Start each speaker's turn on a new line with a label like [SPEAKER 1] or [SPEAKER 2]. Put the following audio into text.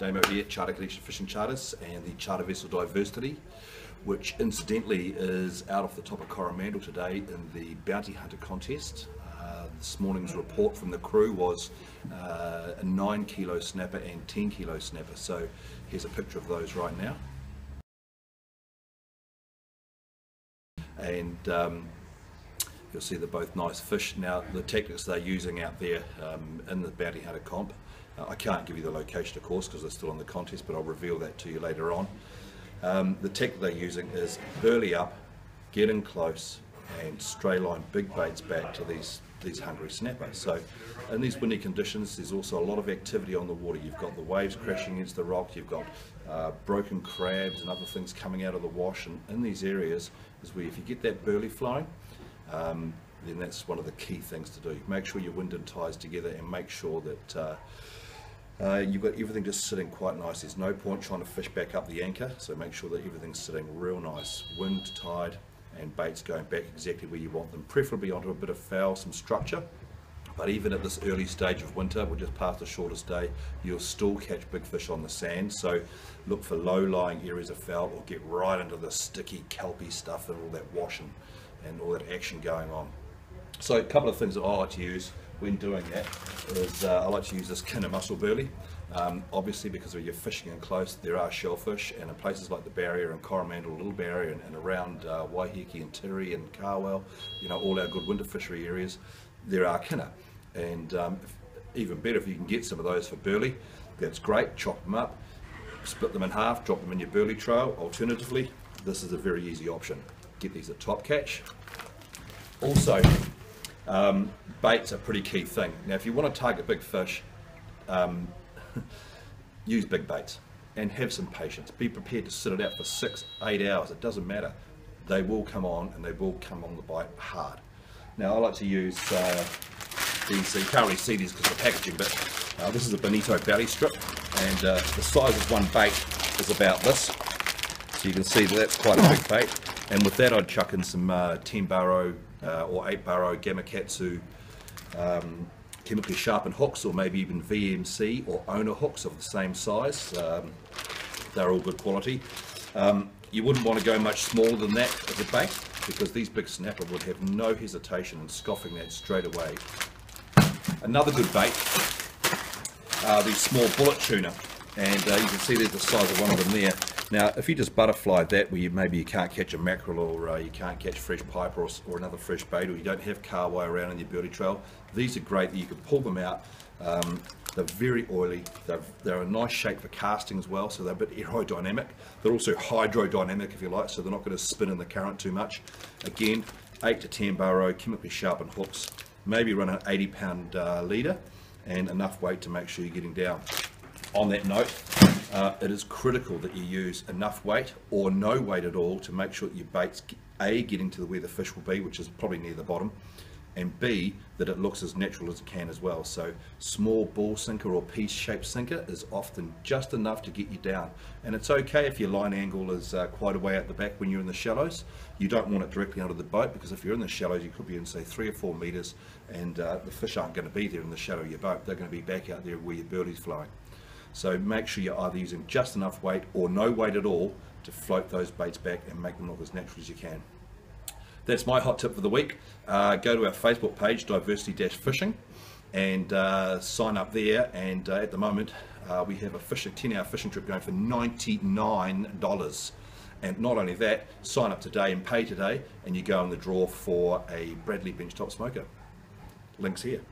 [SPEAKER 1] Damo here, Charter Connection Fishing Charters and the Charter Vessel Diversity, which incidentally is out off the top of Coromandel today in the Bounty Hunter contest. This morning's report from the crew was a 9 kilo snapper and 10 kilo snapper, so here's a picture of those right now. And you'll see they're both nice fish. Now the tactics they're using out there in the Bounty Hunter comp, I can't give you the location of course because they're still on the contest, but I'll reveal that to you later on. The tactic they're using is burley up, get in close and stray line big baits back to these hungry snappers. So in these windy conditions there's also a lot of activity on the water. You've got the waves crashing against the rock, you've got broken crabs and other things coming out of the wash, and in these areas is where if you get that burley flowing, then that's one of the key things to do. Make sure your wind and ties together and make sure that you've got everything just sitting quite nice. There's no point trying to fish back up the anchor, so make sure that everything's sitting real nice. Wind, tide and baits going back exactly where you want them, preferably onto a bit of foul, some structure. But even at this early stage of winter, we're just past the shortest day, you'll still catch big fish on the sand, so look for low-lying areas of foul or get right into the sticky, kelpy stuff and all that washing and all that action going on. So a couple of things that I like to use when doing that is I like to use this Kinner Mussel burley. Obviously because you're fishing in close, there are shellfish, and in places like the Barrier and Coromandel, Little Barrier, and around Waiheke and Tiri and Carwell, you know, all our good winter fishery areas, there are kinner. And even better if you can get some of those for burley, that's great. Chop them up, split them in half, drop them in your burley trail. Alternatively, this is a very easy option. Get these at Top Catch. Also, baits are a pretty key thing. Now if you want to target big fish, use big baits and have some patience. Be prepared to sit it out for 6-8 hours, it doesn't matter. They will come on, and they will come on the bite hard. Now I like to use these, you can't really see these because of the packaging, but this is a Bonito belly strip, and the size of one bait is about this. So you can see that that's quite a big bait, and with that I'd chuck in some 10 burrow or 8 burrow Gamakatsu chemically sharpened hooks, or maybe even VMC or owner hooks of the same size. They're all good quality. You wouldn't want to go much smaller than that as a bait, because these big snapper would have no hesitation in scoffing that straight away. Another good bait are these small bullet tuna, and you can see there's the size of one of them there. Now if you just butterfly that, where maybe you can't catch a mackerel, or you can't catch fresh piper or another fresh bait, or you don't have carway around in your burley trail, these are great. You can pull them out. They're very oily, they're a nice shape for casting as well, so they're a bit aerodynamic. They're also hydrodynamic if you like, so they're not going to spin in the current too much. Again, 8 to 10 burrow chemically sharpened hooks, maybe run an 80-pound leader, and enough weight to make sure you're getting down. On that note, it is critical that you use enough weight or no weight at all to make sure that your bait's A, getting to where the fish will be, which is probably near the bottom, and B, that it looks as natural as it can as well. So small ball sinker or piece shaped sinker is often just enough to get you down, and it's okay if your line angle is quite a way out the back when you're in the shallows. You don't want it directly under the boat, because if you're in the shallows you could be in say 3 or 4 meters, and the fish aren't going to be there in the shadow of your boat, they're going to be back out there where your burley's flowing. So make sure you're either using just enough weight or no weight at all to float those baits back and make them look as natural as you can. That's my hot tip for the week. Go to our Facebook page, Diversity-Fishing, and sign up there. And at the moment, we have a 10-hour fishing trip going for $99. And not only that, sign up today and pay today, and you go in the draw for a Bradley benchtop smoker. Links here.